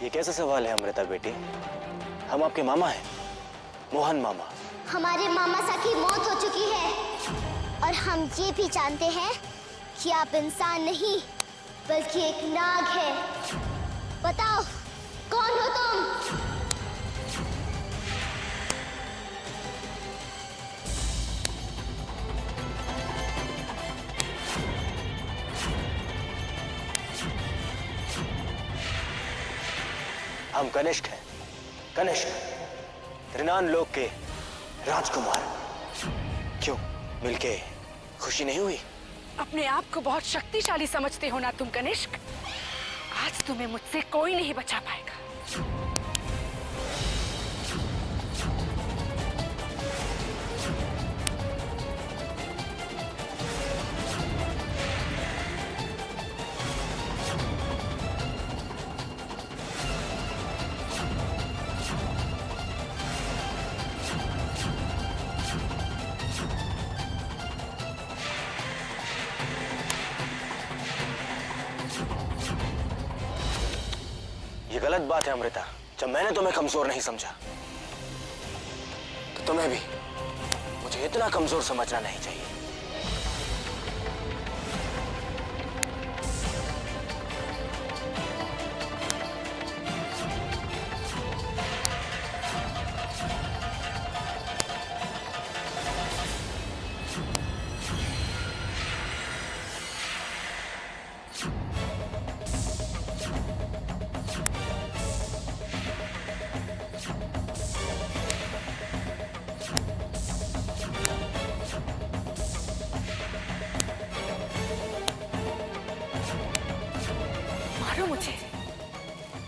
ये कैसा सवाल है अमृता बेटी? हम आपके मामा हैं, मोहन मामा। हमारे मामा सा की मौत हो चुकी है और हम ये भी जानते हैं कि आप इंसान नहीं बल्कि एक नाग है। बताओ कौन हो तुम? हम कनिष्क हैं, कनिष्क, त्रिनान लोक के राजकुमार। क्यों, मिलके खुशी नहीं हुई? अपने आप को बहुत शक्तिशाली समझते हो ना तुम कनिष्क? आज तुम्हें मुझसे कोई नहीं बचा पाएगा। ये गलत बात है अमृता। जब मैंने तुम्हें कमजोर नहीं समझा तो तुम्हें भी मुझे इतना कमजोर समझना नहीं चाहिए।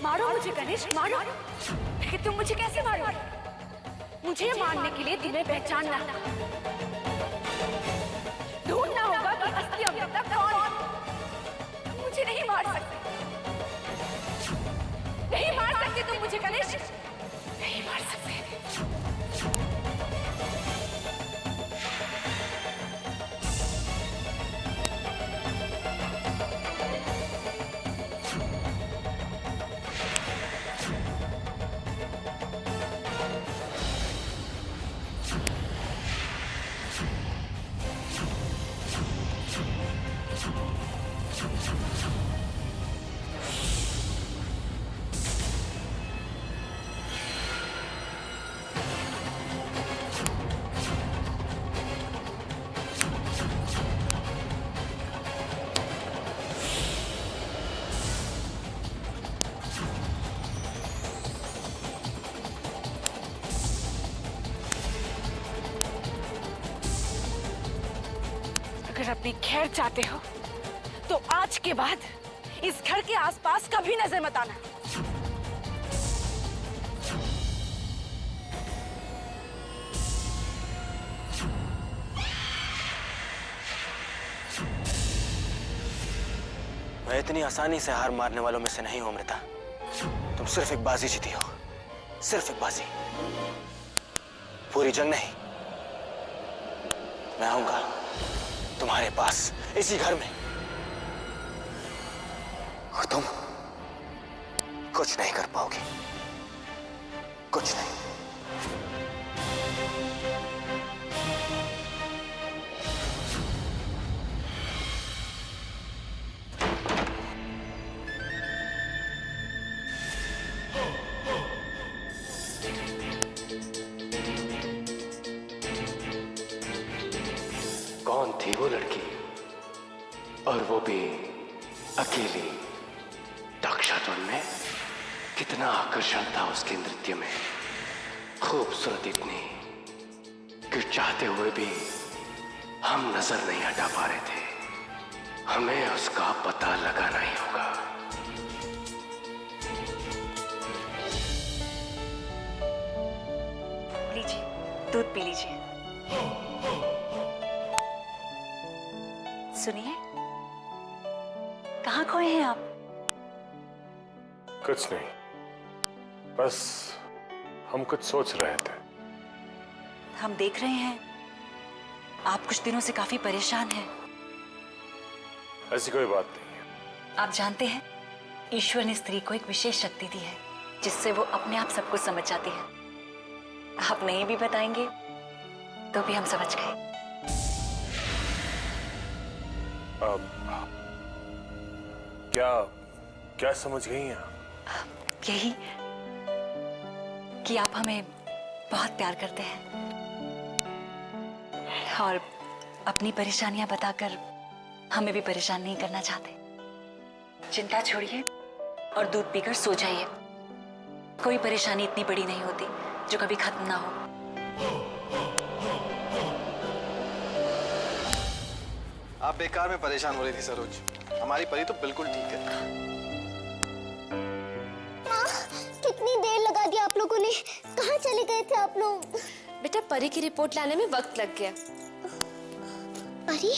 मारो मुझे कनिष्क, मारो। लेकिन तुम मुझे कैसे मारोगे? मुझे मारने के लिए तुम्हें पहचानना, ढूंढना होगा कि असली अमृता कौन है। तुम मुझे नहीं मार सकते, नहीं मार सकते तुम मुझे कनिष्क, नहीं मार सकते। अगर अपनी खैर चाहते हो तो आज के बाद इस घर के आसपास कभी नजर मत आना। मैं इतनी आसानी से हार मारने वालों में से नहीं हूं अमृता। तुम सिर्फ एक बाजी जीती हो, सिर्फ एक बाजी, पूरी जंग नहीं। मैं आऊंगा तुम्हारे पास इसी घर में और तुम कुछ नहीं कर पाओगे, कुछ नहीं। कौन थी वो लड़की, और वो भी अकेली? दक्षातुल में कितना आकर्षण था उसके नृत्य में, खूबसूरत इतनी कि चाहते हुए भी हम नजर नहीं हटा पा रहे थे। हमें उसका पता लगाना ही होगा। लीजिए, दूध पी लीजिए। सुनिए, कहाँ खोए हैं आप? कुछ नहीं, बस हम कुछ सोच रहे थे। हम देख रहे हैं आप कुछ दिनों से काफी परेशान हैं। ऐसी कोई बात नहीं है। आप जानते हैं ईश्वर ने स्त्री को एक विशेष शक्ति दी है जिससे वो अपने आप सब कुछ समझ जाती है। आप नहीं भी बताएंगे तो भी हम समझ गए। क्या क्या समझ गई हैं? यही कि आप हमें बहुत प्यार करते हैं और अपनी परेशानियां बताकर हमें भी परेशान नहीं करना चाहते। चिंता छोड़िए और दूध पीकर सो जाइए। कोई परेशानी इतनी बड़ी नहीं होती जो कभी खत्म ना हो। आप बेकार में परेशान हो रही थी सरोज। हमारी परी तो बिल्कुल ठीक है। माँ, कितनी देर लगा दी आप लोगों ने? कहाँ चले गए थे आप लोग? बेटा परी की रिपोर्ट लाने में वक्त लग गया। परी?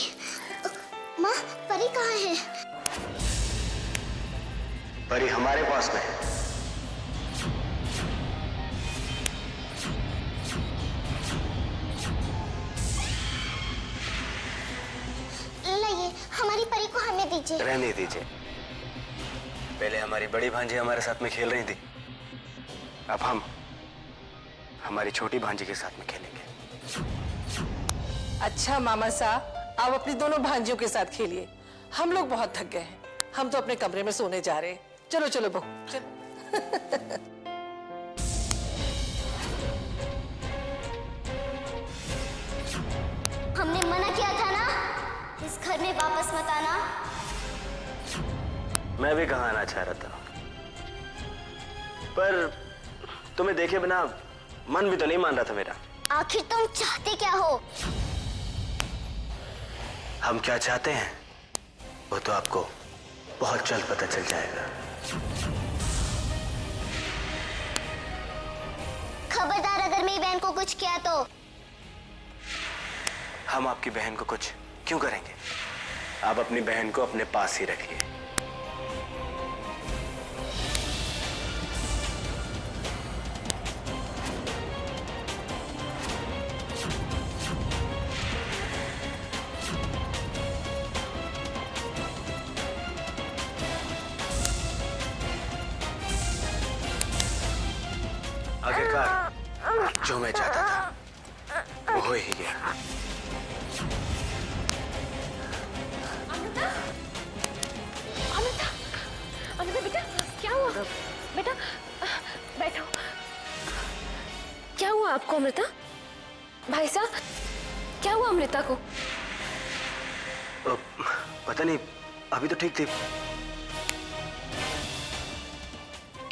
माँ, परी कहाँ है? परी हमारे पास में है। लाइए, हमारी परी को हमें दीजिए। रहने दीजिए। पहले हमारी बड़ी भांजी हमारे साथ में खेल रही थी, अब हम हमारी छोटी भांजी के साथ में खेलेंगे। अच्छा मामा साहब, आप अपनी दोनों भांजियों के साथ खेलिए। हम लोग बहुत थक गए हैं। हम तो अपने कमरे में सोने जा रहे हैं। चलो चलो बहू, चलो। हमने मना किया था ना, इस घर में वापस मत आना। मैं भी कहाँ आना चाह रहा था, पर तुम्हें देखे बिना मन भी तो नहीं मान रहा था मेरा। आखिर तुम चाहते क्या हो? हम क्या चाहते हैं वो तो आपको बहुत जल्द पता चल जाएगा। खबरदार, अगर मेरी बहन को कुछ किया तो। हम आपकी बहन को कुछ क्यों करेंगे? आप अपनी बहन को अपने पास ही रखिए। आखिरकार जो मैं चाहता था वो हो ही गया। अमृता, अमृता बेटा क्या हुआ? बेटा बैठो। क्या हुआ आपको अमृता? भाई साहब क्या हुआ अमृता को? पता नहीं, अभी तो ठीक थी।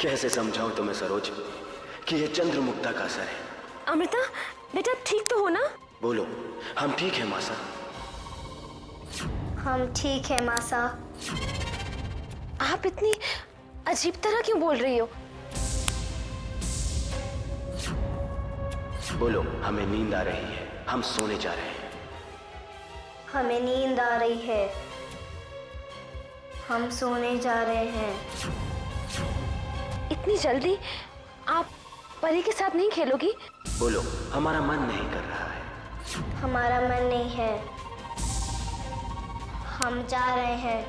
कैसे समझाऊं तुम्हें सरोज कि ये चंद्रमुक्ता का असर है। अमृता बेटा ठीक तो हो ना? बोलो, हम ठीक हैं मासा? हम ठीक है मासा। आप इतनी अजीब तरह क्यों बोल रही हो? बोलो, हमें नींद आ रही है, हम सोने जा रहे हैं। हमें नींद आ रही है, हम सोने जा रहे हैं। इतनी जल्दी आप परी के साथ नहीं खेलोगी? बोलो, हमारा मन नहीं कर रहा है। हमारा मन नहीं है, हम जा रहे हैं।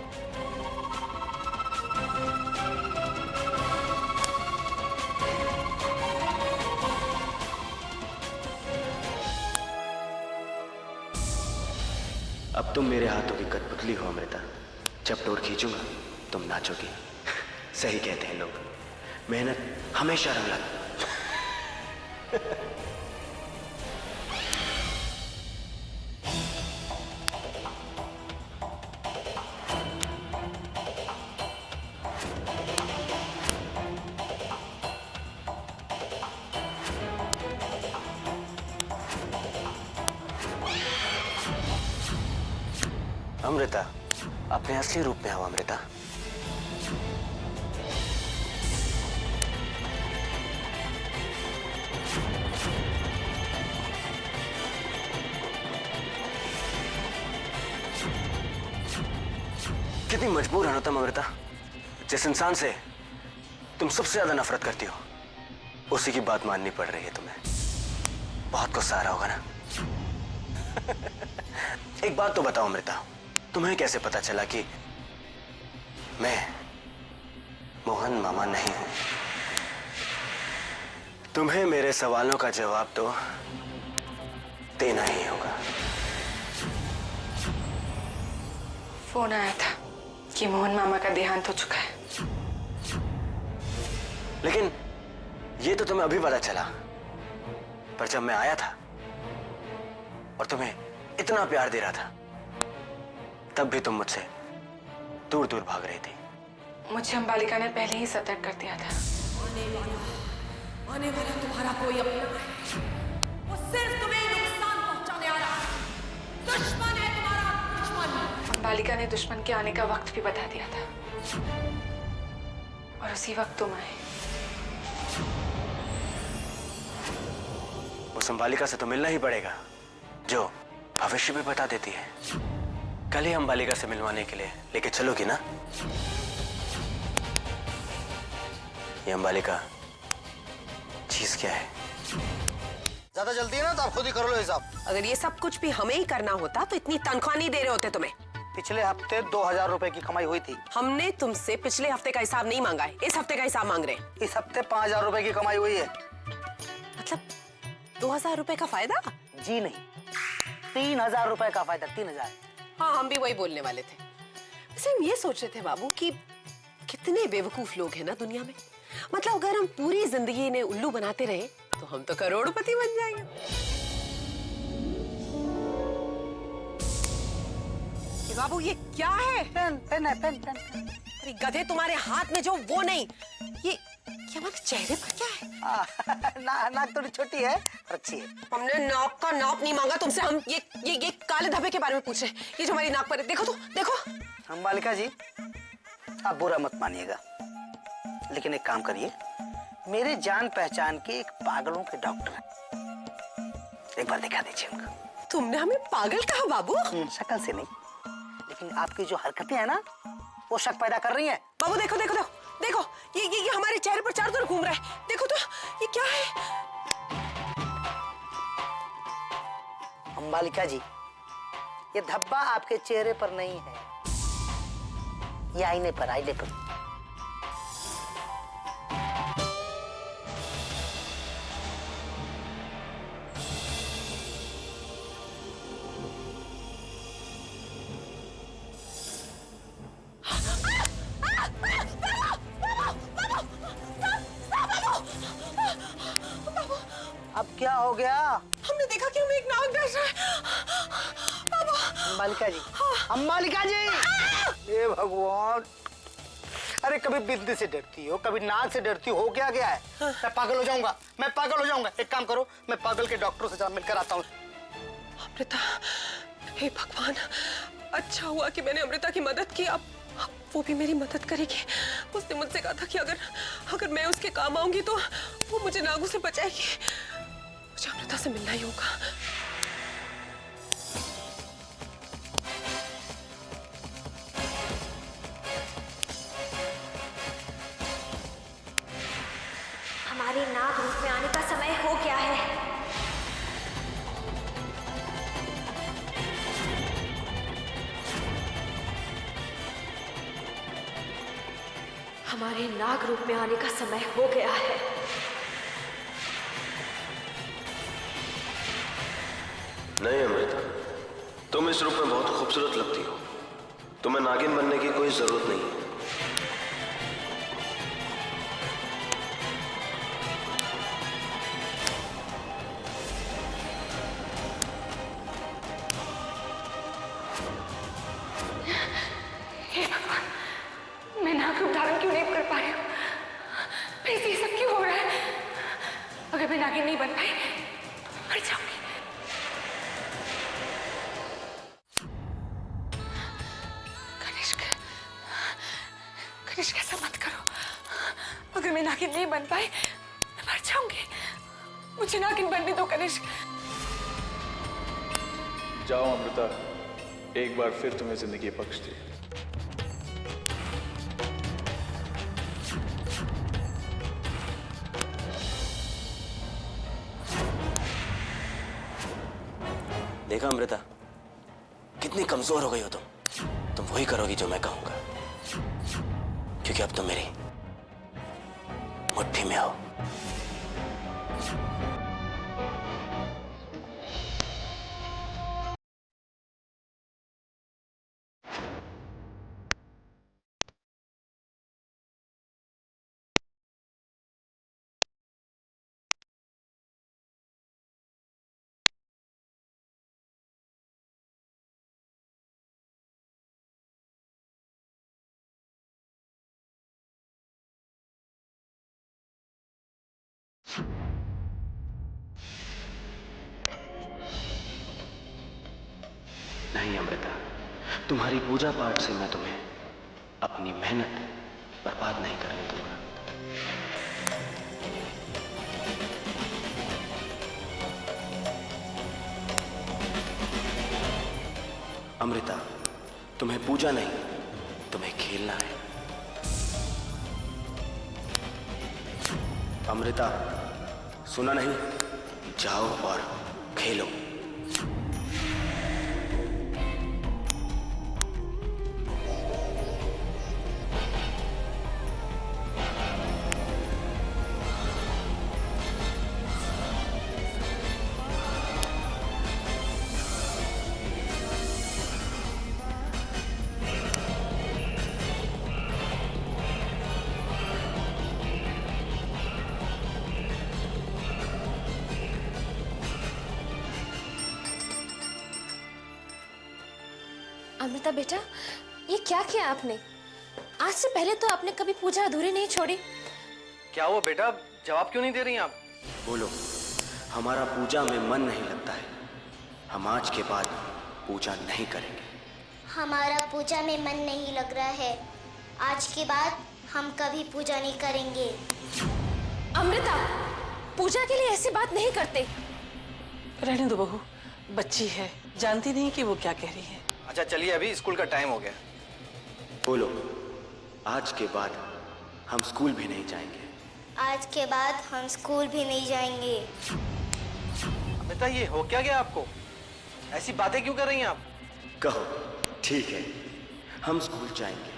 अब तुम मेरे हाथों की कठपुतली हो अमृता। जब डोर खींचूंगा तुम नाचोगी। सही कहते हैं लोग, मेहनत हमेशा रंग लाती। अमृता, अपने असली रूप में आओ अमृता। कितनी मजबूर है ना तुम अमृता। जिस इंसान से तुम सबसे ज्यादा नफरत करती हो उसी की बात माननी पड़ रही है तुम्हें। बहुत गुस्सा आ रहा होगा ना? एक बात तो बताओ अमृता, तुम्हें कैसे पता चला कि मैं मोहन मामा नहीं हूं। तुम्हें मेरे सवालों का जवाब तो देना ही होगा। फोन आया था कि मोहन मामा का देहांत हो चुका है। लेकिन ये तो तुम्हें अभी पता चला, पर जब मैं आया था और तुम्हें इतना प्यार दे रहा था, तब भी तुम मुझसे दूर दूर भाग रही थी। मुझे अंबालिका ने पहले ही सतर्क कर दिया था। आने वाला तुम्हारा कोई अपना है, वो सिर्फ तुम्हें नुकसान पहुंचाने आ रहा है। दुश्मन है तुम्हारा दुश्मन। अंबालिका ने दुश्मन के आने का वक्त भी बता दिया था और उसी वक्त तुम आए। उस अंबालिका से तो मिलना ही पड़ेगा जो भविष्य भी बता देती है। कल ही अंबालिका से मिलवाने के लिए लेके चलोगी ना? ये अंबालिका चीज क्या है? ज्यादा जल्दी है ना तो आप खुद ही कर लो हिसाब। अगर ये सब कुछ भी हमें ही करना होता तो इतनी तनख्वाह नहीं दे रहे होते तुम्हें। पिछले हफ्ते 2000 रुपए की कमाई हुई थी। हमने तुमसे पिछले हफ्ते का हिसाब नहीं मांगा है, इस हफ्ते का हिसाब मांग रहे हैं। इस हफ्ते 5000 रुपए की कमाई हुई है। मतलब 2000 रुपए का फायदा? जी नहीं, 3000 रुपए का फायदा। 3000। हाँ, हम भी वही बोलने वाले थे। वैसे हम ये सोच रहे थे बाबू कि कितने बेवकूफ लोग हैं ना दुनिया में। मतलब अगर हम पूरी जिंदगी इन्हें उल्लू बनाते रहे तो हम तो करोड़पति बन जाएंगे। ये बाबू ये क्या है? पेन पेन है, पेन पेन। अरे गधे, तुम्हारे हाथ में जो वो नहीं, ये हमारे चेहरे पर क्या है? नाक थोड़ी छोटी है पर अच्छी है। हमने नाक का नाप नहीं मांगा तुमसे। हम ये काले धब्बे के बारे में पूछ रहे हैं। ये जो हमारी नाक पर है, देखो तो देखो। अंबालिका जी, आप बुरा मत मानिएगा, लेकिन एक काम करिए, मेरे जान पहचान के एक पागलों के डॉक्टर हैं, एक बार दिखा दीजिए उनको। तुमने हमें पागल कहा बाबू? शक्ल से नहीं, लेकिन आपकी जो हरकतें हैं ना, वो शक पैदा कर रही हैं। बाबू देखो देखो देखो देखो, ये हमारे चेहरे पर चारों तरफ घूम रहा है। देखो तो ये क्या है? अंबालिका जी, ये धब्बा आपके चेहरे पर नहीं है, ये आईने पर, आईने पर। अब क्या हो गया? हमने देखा कि हमें एक नाग डस रहा है। बाबू। अंबालिका जी, अंबालिका जी, हे भगवान! अरे कभी बिंदी से डरती हो, कभी नाग से डरती हो, क्या गया है? मैं पागल हो जाऊंगा, मैं पागल हो जाऊंगा। एक काम करो, मैं पागल के डॉक्टर से मिलकर आता हूँ। अमृता, हे भगवान, अच्छा हुआ कि मैंने अमृता की मदद की। अब वो भी मेरी मदद करेगी। उसने मुझसे कहा था कि अगर मैं उसके काम आऊंगी तो वो मुझे नागों से बचाएगी। मुझे अमृता से मिलना ही होगा। हमारे नाग रूप में आने का समय हो गया है। हमारे नाग रूप में आने का समय हो गया है। नहीं अमृता, तुम इस रूप में बहुत खूबसूरत लगती हो। तुम्हें नागिन बनने की कोई जरूरत नहीं है। हे भगवान, मैं नाग रूप धारण क्यों नहीं कर पा रही हूँ? फिर से ये सब क्यों हो रहा है? अगर मैं नागिन नहीं बन पाई, मर जाऊंगी। कनिष्क, ऐसा मत करो। अगर मैं नागिन नहीं बन पाई, मैं मर जाऊंगी। मुझे नागिन बनने दो कनिष्क। जाओ अमृता, एक बार फिर तुम्हें जिंदगी बख्श दी। देखा अमृता, कितनी कमजोर हो गई हो तुम वही करोगी जो मैं कहूंगा, क्योंकि अब तुम मेरी मुट्ठी में हो। नहीं अमृता, तुम्हारी पूजा पाठ से मैं तुम्हें अपनी मेहनत बर्बाद नहीं करने दूंगा। अमृता, तुम्हें पूजा नहीं, तुम्हें खेलना है। अमृता, सुना नहीं? जाओ और खेलो। अमृता बेटा, ये क्या किया आपने? आज से पहले तो आपने कभी पूजा अधूरी नहीं छोड़ी। क्या हुआ बेटा, जवाब क्यों नहीं दे रही आप? बोलो, हमारा पूजा में मन नहीं लगता है। हम आज के बाद पूजा नहीं करेंगे। हमारा पूजा में मन नहीं लग रहा है। आज के बाद हम कभी पूजा नहीं करेंगे। अमृता, पूजा के लिए ऐसी बात नहीं करते। रहने दो बहू, बच्ची है, जानती नहीं कि वो क्या कह रही है। अच्छा चलिए, अभी स्कूल का टाइम हो गया। बोलो, आज के बाद हम स्कूल भी नहीं जाएंगे। आज के बाद हम स्कूल भी नहीं जाएंगे। बेटा ये हो क्या गया आपको? ऐसी बातें क्यों कर रही हैं आप? कहो, ठीक है, हम स्कूल जाएंगे।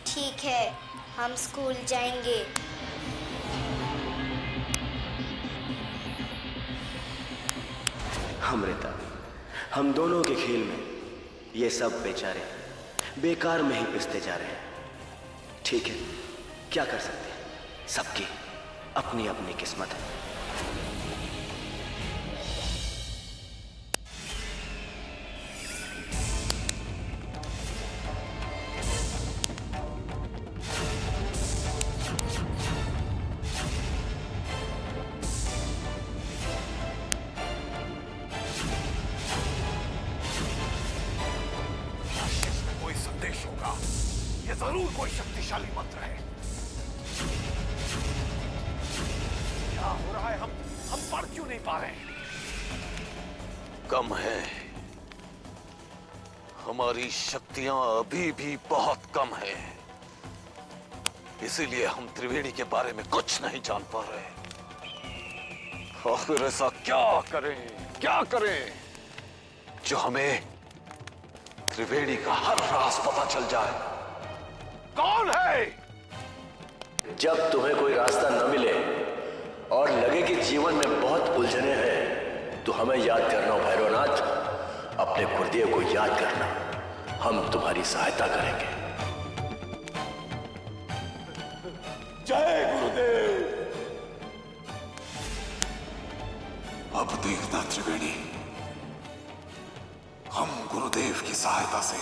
ठीक है, हम स्कूल जाएंगे। अमृता, हम दोनों के खेल में ये सब बेचारे बेकार में ही पिसते जा रहे हैं। ठीक है, क्या कर सकते हैं, सबकी अपनी अपनी किस्मत है। ये जरूर कोई शक्तिशाली मंत्र है। क्या हो रहा है? हम पढ़ क्यों नहीं पा रहे? कम है, हमारी शक्तियां अभी भी बहुत कम है, इसीलिए हम त्रिवेणी के बारे में कुछ नहीं जान पा रहे। आखिर ऐसा क्या करें जो हमें त्रिवेणी का हर राज पता चल जाए। कौन है? जब तुम्हें कोई रास्ता न मिले और लगे कि जीवन में बहुत उलझने हैं, तो हमें याद करना भैरवनाथ, अपने गुरुदेव को याद करना। हम तुम्हारी सहायता करेंगे। जय गुरुदेव। अब देखना त्रिवेणी, हम गुरुदेव की सहायता से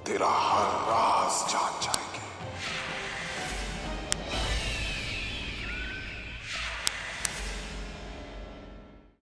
तेरा हर राज जान जाए।